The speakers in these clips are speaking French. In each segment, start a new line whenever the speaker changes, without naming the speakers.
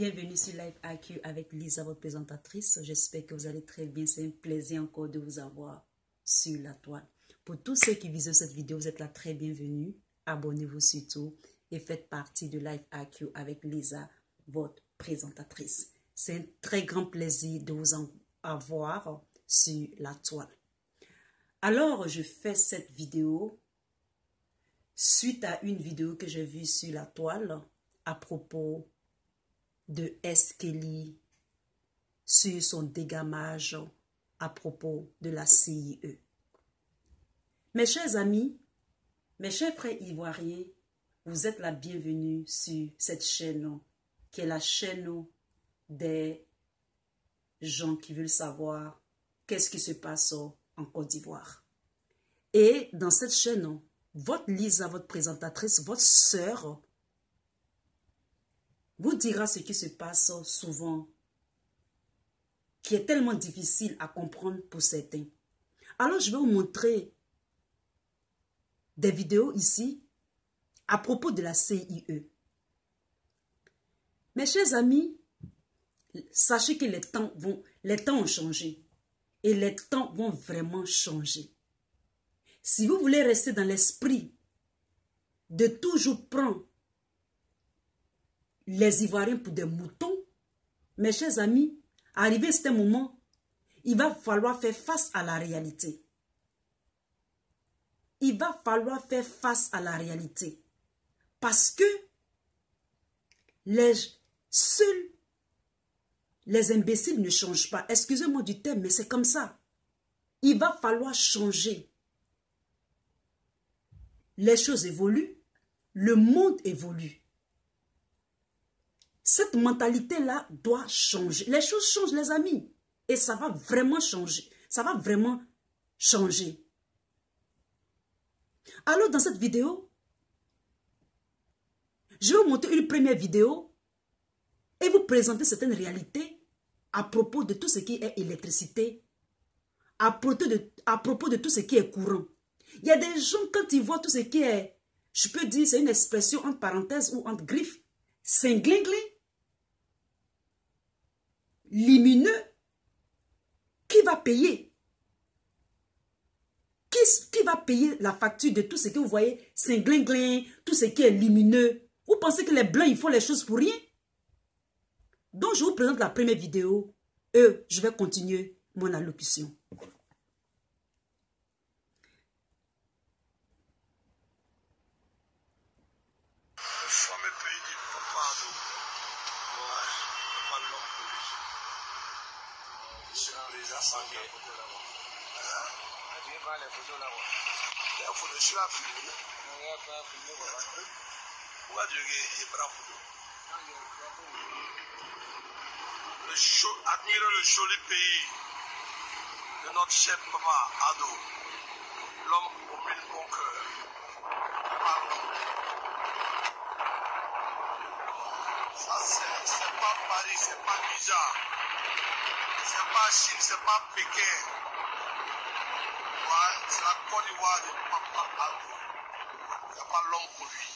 Bienvenue sur Live IQ avec Lisa, votre présentatrice. J'espère que vous allez très bien. C'est un plaisir encore de vous avoir sur la toile. Pour tous ceux qui visionnent cette vidéo, vous êtes là très bienvenue. Abonnez-vous surtout et faites partie de Live IQ avec Lisa, votre présentatrice. C'est un très grand plaisir de vous en avoir sur la toile. Alors, je fais cette vidéo suite à une vidéo que j'ai vue sur la toile à propos de S. Kelly sur son dégamage à propos de la CIE. Mes chers amis, mes chers frères ivoiriens, vous êtes la bienvenue sur cette chaîne qui est la chaîne des gens qui veulent savoir qu'est-ce qui se passe en Côte d'Ivoire. Et dans cette chaîne, votre Lisa, votre présentatrice, votre sœur, vous dira ce qui se passe souvent, qui est tellement difficile à comprendre pour certains. Alors, je vais vous montrer des vidéos ici à propos de la CIE. Mes chers amis, sachez que les temps ont changé et les temps vont vraiment changer. Si vous voulez rester dans l'esprit de toujours prendre les Ivoiriens pour des moutons, mes chers amis, arrivé à ce moment, il va falloir faire face à la réalité. Il va falloir faire face à la réalité. Parce que seuls les imbéciles ne changent pas. Excusez-moi du terme, mais c'est comme ça. Il va falloir changer. Les choses évoluent, le monde évolue. Cette mentalité-là doit changer. Les choses changent, les amis. Et ça va vraiment changer. Ça va vraiment changer. Alors, dans cette vidéo, je vais vous montrer une première vidéo et vous présenter certaines réalités à propos de tout ce qui est électricité, à propos de tout ce qui est courant. Il y a des gens, quand ils voient tout ce qui est, je peux dire, c'est une expression entre parenthèses ou entre griffes, cinglingling, lumineux, qui va payer? Qui va payer la facture de tout ce que vous voyez, cinglingling, tout ce qui est lumineux? Vous pensez que les blancs, ils font les choses pour rien? Donc, je vous présente la première vidéo et je vais continuer mon allocution.
Admirez le joli pays de notre cher papa Ado, l'homme au mille bon cœur. Ça, c'est pas Paris, c'est pas bizarre. C'est pas Chine, c'est pas Pékin. Ouais, c'est la Côte d'Ivoire de papa Ado. Il n'y a pas l'homme pour lui.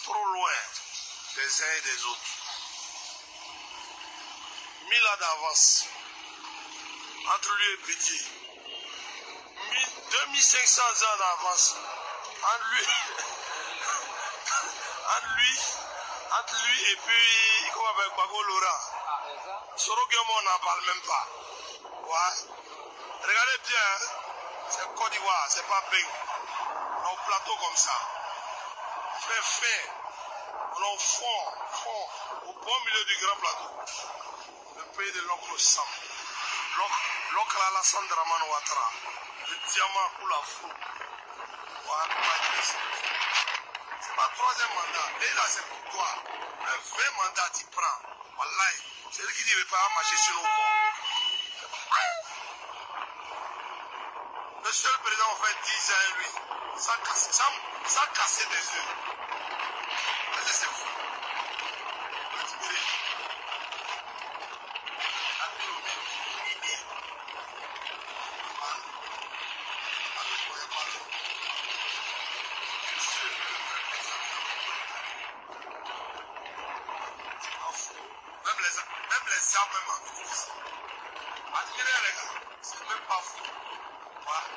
Trop loin des uns et des autres. 1000 ans d'avance entre lui et Petit. 2500 ans d'avance entre lui et puis, comment on appelle, Kwago Laurent. Sorogemo, on n'en parle même pas. Ouais. Regardez bien, c'est Côte d'Ivoire, c'est pas Beng. On est au plateau comme ça. Fait. On est au fond, au bon milieu du grand plateau. Le pays de l'oncle Sam. L'oncle Alassane Dramane Ouattara. Le diamant pour la fou. C'est pas le troisième mandat. Et là, c'est pour toi. Un vrai mandat, tu prends. Wallahi. C'est lui qui dit ne veut pas marcher sur nos corps. Le seul président, en fait, 10 ans, lui, sans casser des yeux. C'est fou. les armes même en utilisant. Admirez les gars, c'est même pas fou. Voilà.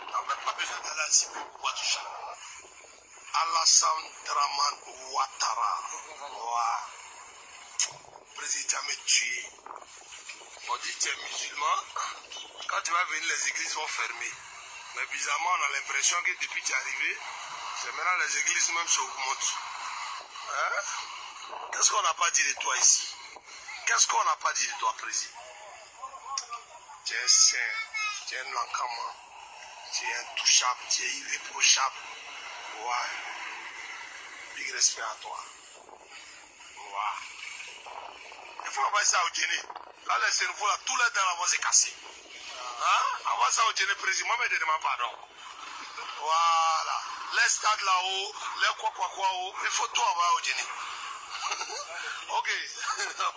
On n'a même pas besoin d'aller à Zimbabwe pour boire du char. Alassane Dramane Ouattara. Wow. Président me tué. On dit que tu es musulman. Quand tu vas venir, les églises vont fermer. Mais bizarrement, on a l'impression que depuis que tu es arrivé, c'est maintenant les églises même s'augmentent. Hein? Qu'est-ce qu'on n'a pas dit de toi ici? Qu'est-ce qu'on n'a pas dit de toi, président? Tu es un saint, tu es un encamant, tu es intouchable, tu es irréprochable. Ouais. Big respect à toi. Ouais. Il faut envoyer ça au Guinée. Là, les cerveaux, là, tous les dents vont se casser. Hein? Avant ça, au Guinée, président, moi, je demande pardon. Voilà. Les stades là-haut, les quoi, il faut tout avoir au Guinée. Ok.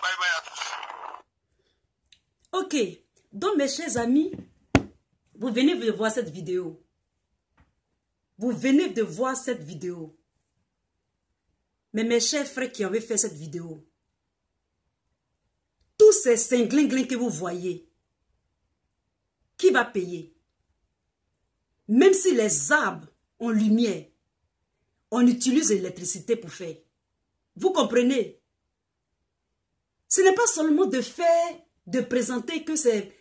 Bye bye à tous.
Ok. Donc, mes chers amis, vous venez de voir cette vidéo. Vous venez de voir cette vidéo. Mais mes chers frères qui avaient fait cette vidéo, tous ces cinglings que vous voyez, qui va payer? Même si les arbres ont lumière, on utilise l'électricité pour faire. Vous comprenez? Ce n'est pas seulement de faire, de présenter que c'est,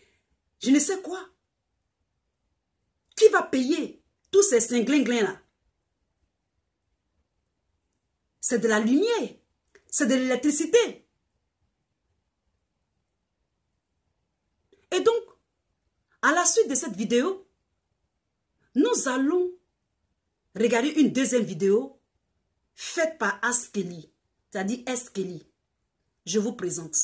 je ne sais quoi. Qui va payer tous ces cinglings-là? C'est de la lumière, c'est de l'électricité. Et donc, à la suite de cette vidéo, nous allons regarder une deuxième vidéo faite par Askeli, c'est-à-dire Eskeli. Je vous présente.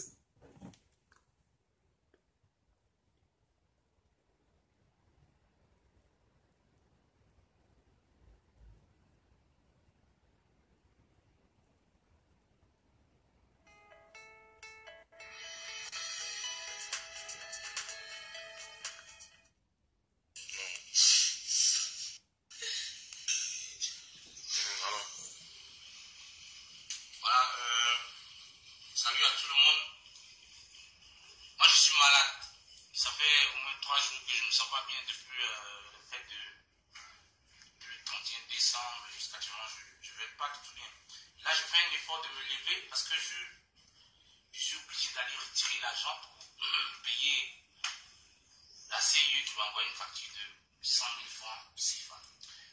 Salut à tout le monde. Moi, je suis malade. Ça fait au moins 3 jours que je ne me sens pas bien depuis le fait depuis le 31 décembre jusqu'à actuellement. Je ne vais pas du tout bien. Là, je fais un effort de me lever parce que je suis obligé d'aller retirer l'argent pour payer la CIE qui m'a envoyé une facture de 100 000 francs CFA.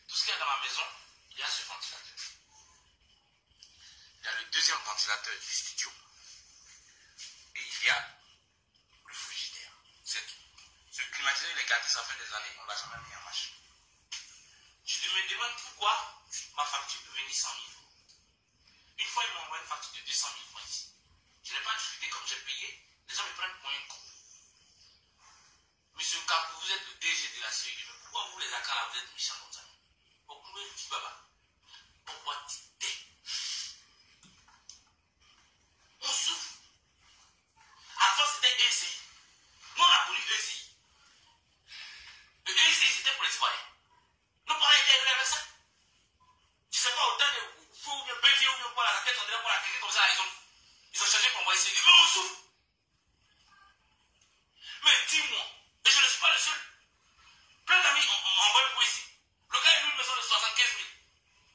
Tout ce qu'il y a dans ma maison, il y a ce ventilateur. Il y a le deuxième ventilateur du studio. Et il y a le frigidaire. C'est tout. Ce climatiseur, il est gardé, ça fait des années, on ne l'a jamais mis en marche. Je me demande pourquoi ma facture peut venir 100 000 francs. Une fois, ils m'ont envoyé une facture de 200 000 francs ici. Je n'ai pas discuté comme j'ai payé. Les gens me prennent pour un con. Monsieur Kapou, vous êtes le DG de la CIE. Mais pourquoi vous, les Akara, vous êtes méchants comme ça? Pourquoi tu baba? Pourquoi tu t'es? On souffre. Avant, c'était ECI. Nous, on a connu ECI. Le ECI, c'était pour les citoyens. Nos parents étaient élevés avec ça. Je ne sais pas, autant de fou ou bien bélier ou bien quoi, la tête, on dirait pour la tête comme ça, ils ont changé pour envoyer ECI. Mais on souffre. Mais dis-moi, et je ne suis pas le seul. Plein d'amis ont envoyé pour ici. Le gars, il loue une maison de 75 000.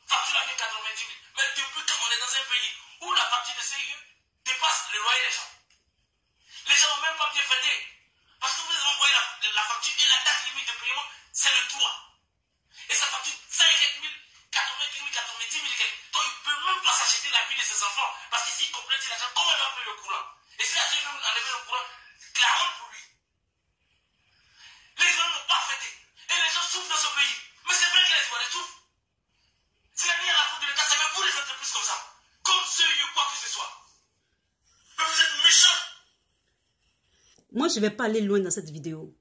Facture la vie 90 000. Mais depuis quand on est dans un pays où la facture de CIE dépasse le loyer des gens. Les gens n'ont même pas bien fêté. Parce que vous avez envoyé la facture et la date limite de paiement, c'est le 3. Et ça facture 50 000, 80 000, 90 000 et quelques. Donc il ne peut même pas s'acheter la vie de ses enfants. Parce que s'il complète l'argent, comment il va payer le courant? Et si l'argent veut enlever le courant, c'est la honte pour lui. Les gens n'ont pas fêté. Et les gens souffrent dans ce pays. Mais c'est vrai que les Ivoiriens souffrent. C'est la meilleure faute de l'État, c'est même pour les entreprises comme ça. Comme ceux quoi que ce soit. Mais vous êtes méchants.
Moi, je ne vais pas aller loin dans cette vidéo.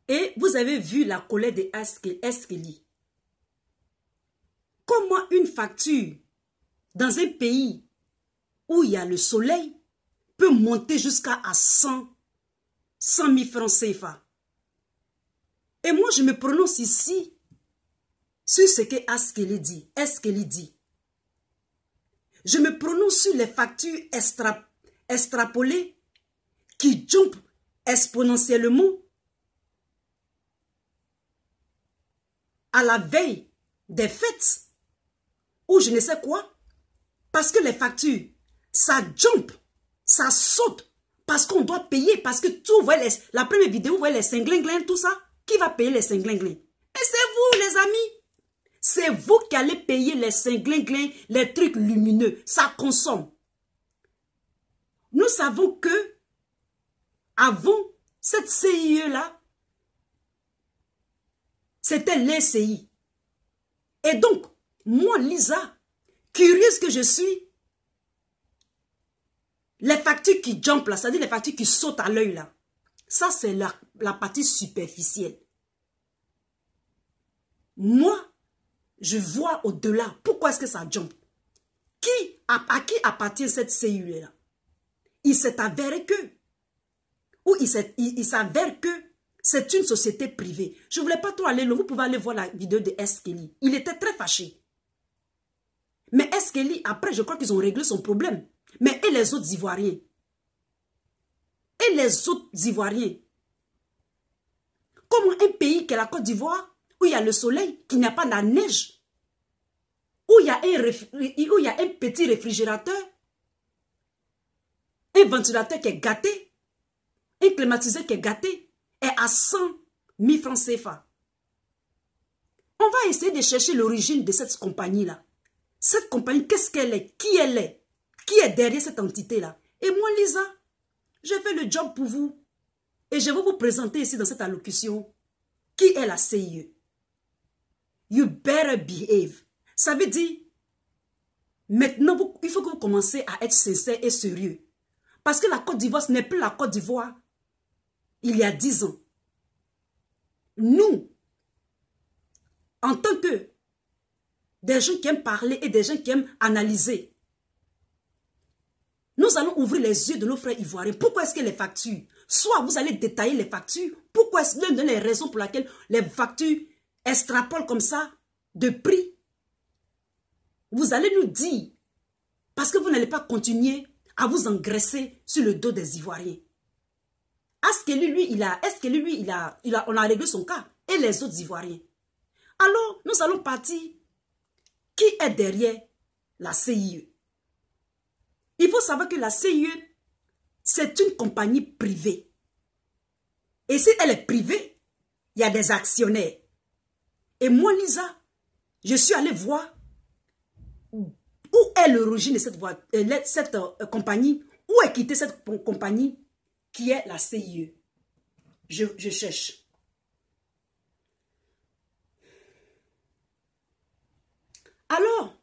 Et vous avez vu la colère de Eskeli. Comment une facture dans un pays où il y a le soleil peut monter jusqu'à 100 000 francs CFA. Et moi, je me prononce ici sur ce que Eskeli dit. Je me prononce sur les factures extrapolées qui jumpent exponentiellement à la veille des fêtes ou je ne sais quoi. Parce que les factures, ça jump, ça saute. Parce qu'on doit payer. Parce que tout, vous voyez la première vidéo, vous voyez les cinglinglins, tout ça. Qui va payer les cinglinglins? Et c'est vous, les amis. C'est vous qui allez payer les cinglinglins, les trucs lumineux. Ça consomme. Nous savons que, avant cette CIE-là, c'était l'ECI. Et donc, moi, Lisa, curieuse que je suis, les factures qui jumpent là, c'est-à-dire les factures qui sautent à l'œil là, ça c'est la partie superficielle. Moi, je vois au-delà. Pourquoi est-ce que ça jump? À qui appartient cette cellule là? Il s'est avéré que, ou il s'avère que c'est une société privée. Je ne voulais pas trop aller là. Vous pouvez aller voir la vidéo de S. Kelly. Il était très fâché. Mais S. Kelly, après, je crois qu'ils ont réglé son problème. Mais et les autres Ivoiriens? Et les autres Ivoiriens? Comment un pays qui est la Côte d'Ivoire, où il y a le soleil, qui n'a pas la neige, où il y a un petit réfrigérateur, un ventilateur qui est gâté, un climatiseur qui est gâté, est à 100 000 francs CFA. On va essayer de chercher l'origine de cette compagnie-là. Cette compagnie, qu'est-ce qu'elle est? Qui elle est? Qui est derrière cette entité-là? Et moi, Lisa, je fais le job pour vous. Et je vais vous présenter ici dans cette allocution qui est la CIE. You better behave. Ça veut dire, maintenant, il faut que vous commencez à être sincère et sérieux. Parce que la Côte d'Ivoire, ce n'est plus la Côte d'Ivoire il y a 10 ans. Nous, en tant que des gens qui aiment parler et des gens qui aiment analyser, nous allons ouvrir les yeux de nos frères ivoiriens. Pourquoi est-ce que les factures, soit vous allez détailler les factures, pourquoi est-ce que l'une des raisons pour lesquelles les factures extrapolent comme ça de prix, vous allez nous dire, parce que vous n'allez pas continuer à vous engraisser sur le dos des Ivoiriens. Est-ce que lui, on a réglé son cas et les autres Ivoiriens. Alors, nous allons partir. Qui est derrière la CIE? Il faut savoir que la CIE, c'est une compagnie privée. Et si elle est privée, il y a des actionnaires. Et moi, Lisa, je suis allée voir où est l'origine de cette compagnie, où est quittée cette compagnie qui est la CIE. Je cherche. Alors,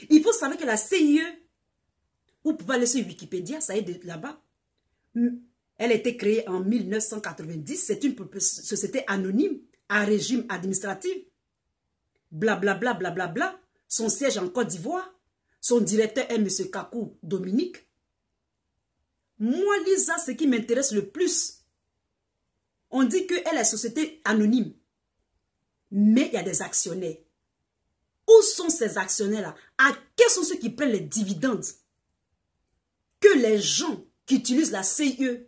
il faut savoir que la CIE, vous pouvez aller sur Wikipédia, ça y est là-bas. Elle a été créée en 1990. C'est une société anonyme à régime administratif. Blablabla, blablabla. Son siège en Côte d'Ivoire. Son directeur est M. Kakou Dominique. Moi, Lisa, ce qui m'intéresse le plus, on dit qu'elle est société anonyme. Mais il y a des actionnaires. Où sont ces actionnaires-là? Quels sont ceux qui prennent les dividendes que les gens qui utilisent la CIE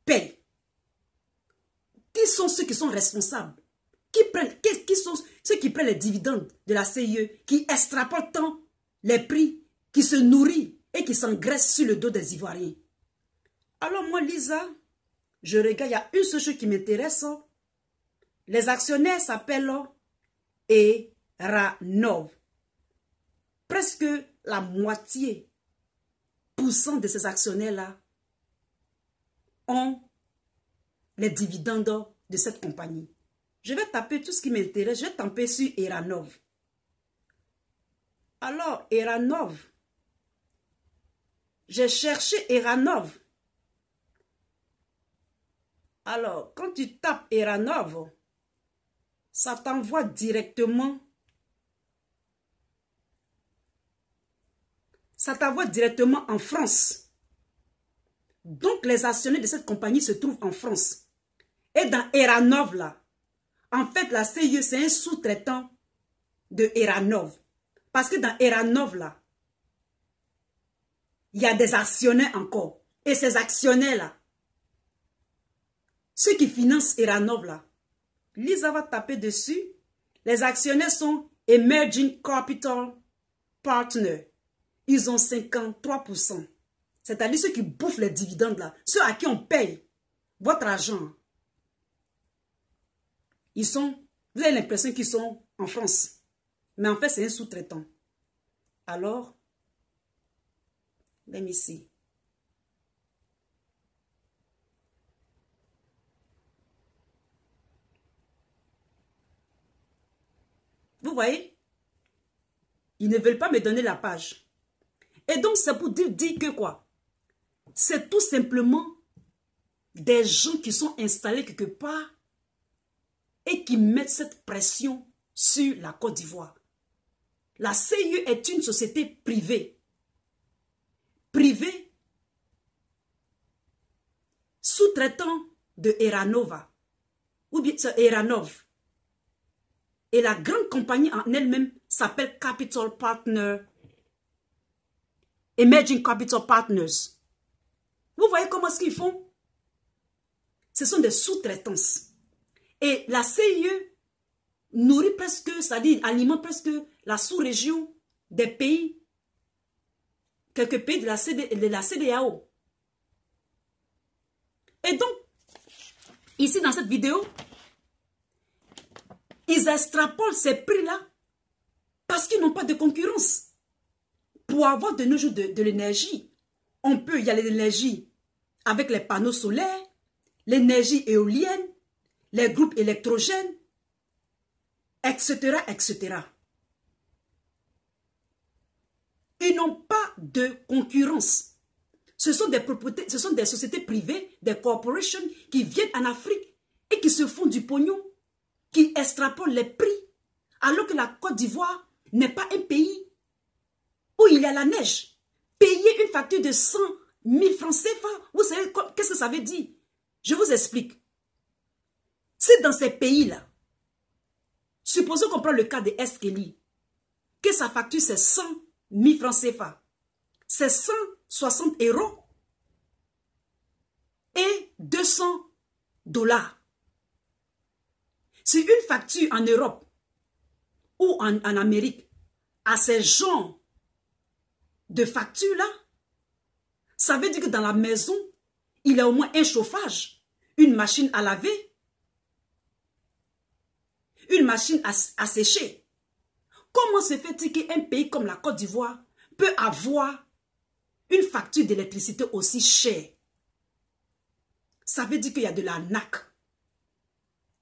payent? Qui sont ceux qui sont responsables? Qui sont ceux qui prennent les dividendes de la CIE, qui extrapolent tant les prix, qui se nourrissent et qui s'engraissent sur le dos des Ivoiriens? Alors moi, Lisa, je regarde, il y a une seule chose qui m'intéresse. Les actionnaires s'appellent Eranov. Presque la moitié de ces actionnaires-là ont les dividendes de cette compagnie. Je vais taper tout ce qui m'intéresse. Je vais taper sur Eranov. Alors, Eranov. J'ai cherché Eranov. Alors, quand tu tapes Eranov, ça t'envoie directement. Ça t'envoie directement en France. Donc, les actionnaires de cette compagnie se trouvent en France. Et dans Eranov, là, en fait, la CIE, c'est un sous-traitant de Eranov. Parce que dans Eranov, là, il y a des actionnaires encore. Et ces actionnaires-là, ceux qui financent Eranov, là, Lisa va taper dessus. Les actionnaires sont Emerging Capital Partners. Ils ont 53%. C'est-à-dire ceux qui bouffent les dividendes, là, ceux à qui on paye votre argent. Ils sont, vous avez l'impression qu'ils sont en France. Mais en fait, c'est un sous-traitant. Alors, let me see. Vous voyez? Ils ne veulent pas me donner la page. Et donc, c'est pour dire que quoi? C'est tout simplement des gens qui sont installés quelque part et qui mettent cette pression sur la Côte d'Ivoire. La CIE est une société privée. Privée, sous-traitant de Eranova, ou bien Eranov. Et la grande compagnie en elle-même s'appelle Capital Partner, Emerging Capital Partners. Vous voyez comment est-ce qu'ils font? Ce sont des sous-traitances. Et la CIE nourrit presque, c'est-à-dire alimente presque la sous-région des pays, quelques pays de la CEDEAO. Et donc, ici dans cette vidéo, ils extrapolent ces prix-là parce qu'ils n'ont pas de concurrence. Pour avoir de nos jours de l'énergie, il y a l'énergie avec les panneaux solaires, l'énergie éolienne, les groupes électrogènes, etc., etc. Ils n'ont pas de concurrence. Ce sont des propriétés, ce sont des sociétés privées, des corporations qui viennent en Afrique et qui se font du pognon, qui extrapolent les prix, alors que la Côte d'Ivoire n'est pas un pays où il y a la neige. Payer une facture de 100 000 francs CFA, vous savez qu'est-ce que ça veut dire? Je vous explique. C'est dans ces pays-là, supposons qu'on prend le cas de Eskeli, que sa facture c'est 100 000 francs CFA. C'est 160 € et 200 $. Si une facture en Europe ou en Amérique a ces genres de factures-là, ça veut dire que dans la maison, il y a au moins un chauffage, une machine à laver, une machine à sécher. Comment se fait-il qu'un pays comme la Côte d'Ivoire peut avoir une facture d'électricité aussi chère? Ça veut dire qu'il y a de l'arnaque.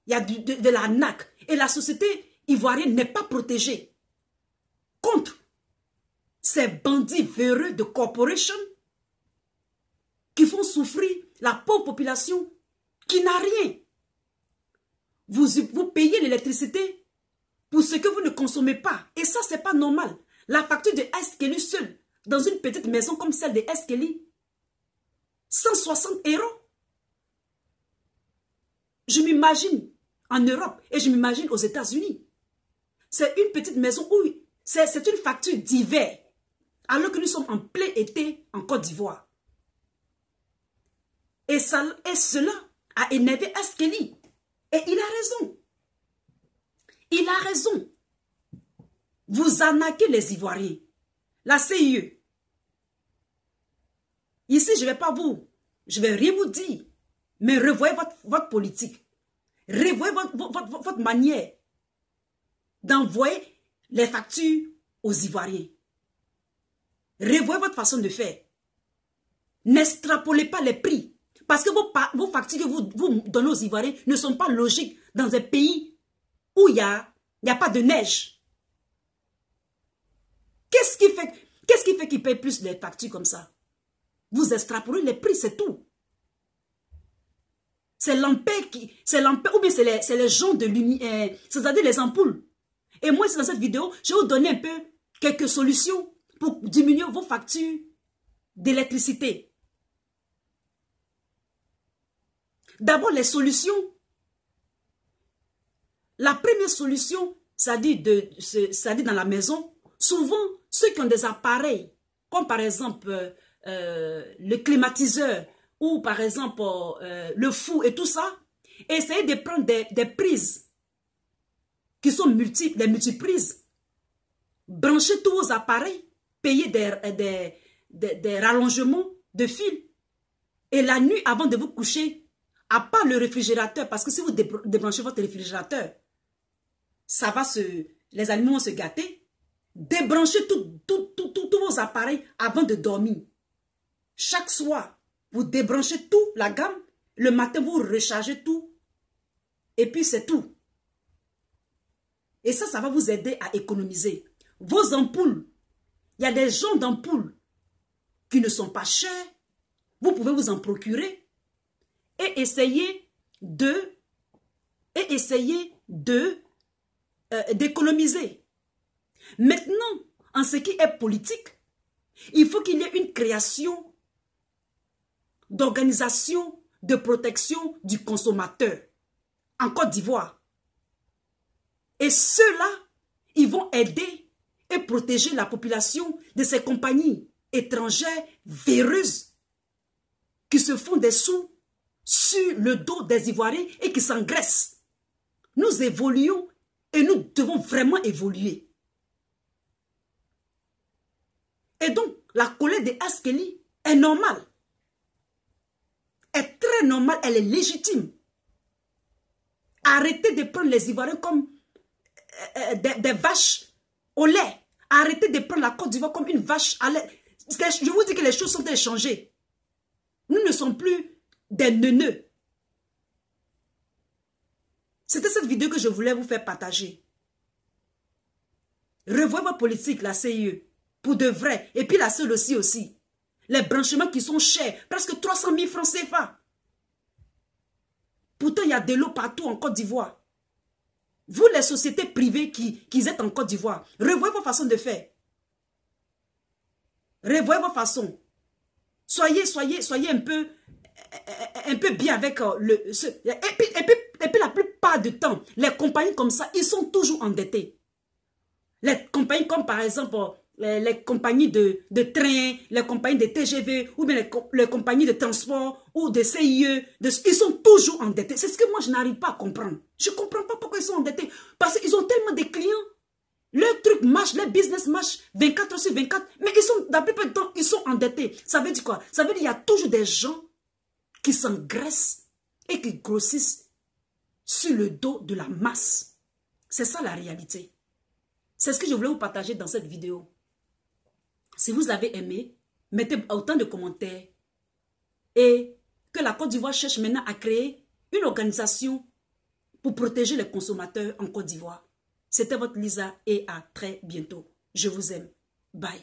Il y a de l'arnaque. Et la société ivoirienne n'est pas protégée contre ces bandits véreux de corporations qui font souffrir la pauvre population qui n'a rien. Vous payez l'électricité pour ce que vous ne consommez pas. Et ça, ce n'est pas normal. La facture de Eskeli seule, dans une petite maison comme celle de Eskeli, 160 €. Je m'imagine en Europe et je m'imagine aux États-Unis. C'est une petite maison où c'est une facture d'hiver, alors que nous sommes en plein été en Côte d'Ivoire. Et cela a énervé Eskeli. Et il a raison. Il a raison. Vous arnaquez les Ivoiriens. La CIE. Ici, je ne vais rien vous dire. Mais revoyez votre politique. Revoyez votre manière d'envoyer les factures aux Ivoiriens. Revoyez votre façon de faire. N'extrapolez pas les prix. Parce que vos factures que vous donnez aux Ivoiriens ne sont pas logiques dans un pays où il n'y a pas de neige. Qu'est-ce qui fait qu'ils payent plus les factures comme ça? Vous extrapolez les prix, c'est tout. C'est l'ampère ou bien c'est les gens de lumière, c'est-à-dire les ampoules. Et moi, dans cette vidéo, je vais vous donner un peu quelques solutions pour diminuer vos factures d'électricité. D'abord, les solutions. La première solution, c'est-à-dire dans la maison, Souvent, ceux qui ont des appareils, comme par exemple le climatiseur ou par exemple le fou et tout ça, essayez de prendre des prises qui sont multiples, des multiprises. Branchez tous vos appareils, payez des rallongements de fil. Et la nuit, avant de vous coucher, à part le réfrigérateur, parce que si vous débranchez votre réfrigérateur, ça va les animaux vont se gâter. Débranchez tous vos appareils avant de dormir. Chaque soir, vous débranchez tout, la gamme. Le matin, vous rechargez tout. Et puis, c'est tout. Et ça va vous aider à économiser. Vos ampoules, il y a des gens d'ampoules qui ne sont pas chers. Vous pouvez vous en procurer. Et essayer d'économiser. Maintenant, en ce qui est politique, il faut qu'il y ait une création d'organisation de protection du consommateur en Côte d'Ivoire. Et ceux-là, ils vont aider et protéger la population de ces compagnies étrangères véreuses qui se font des sous sur le dos des Ivoiriens et qui s'engraissent. Nous évoluons et nous devons vraiment évoluer. Et donc, la colère de Askeli est normale. Est très normale, elle est légitime. Arrêtez de prendre les Ivoiriens comme des vaches au lait. Arrêtez de prendre la Côte d'Ivoire comme une vache à lait. Je vous dis que les choses sont échangées. Nous ne sommes plus des neuneux. C'était cette vidéo que je voulais vous faire partager. Revoyez votre politique, la CIE, pour de vrai. Et puis la seule aussi. Les branchements qui sont chers, presque 300 000 francs CFA. Pourtant, il y a de l'eau partout en Côte d'Ivoire. Vous, les sociétés privées qui êtes en Côte d'Ivoire, revoyez vos façons de faire. Revoyez vos façons. Soyez un peu bien avec et puis la plupart du temps, les compagnies comme ça, ils sont toujours endettés. Les compagnies comme par exemple les compagnies de train, les compagnies de TGV ou bien les compagnies de transport ou de CIE, ils sont toujours endettés. C'est ce que moi je n'arrive pas à comprendre. Je ne comprends pas pourquoi ils sont endettés. Parce qu'ils ont tellement de clients. Leur truc marche, leur business marche 24 heures sur 24. Mais ils sont, la plupart du temps, ils sont endettés. Ça veut dire quoi? Ça veut dire qu'il y a toujours des gens qui s'engraissent et qui grossissent sur le dos de la masse. C'est ça la réalité. C'est ce que je voulais vous partager dans cette vidéo. Si vous avez aimé, mettez autant de commentaires. Et que la Côte d'Ivoire cherche maintenant à créer une organisation pour protéger les consommateurs en Côte d'Ivoire. C'était votre Lisa et à très bientôt. Je vous aime. Bye.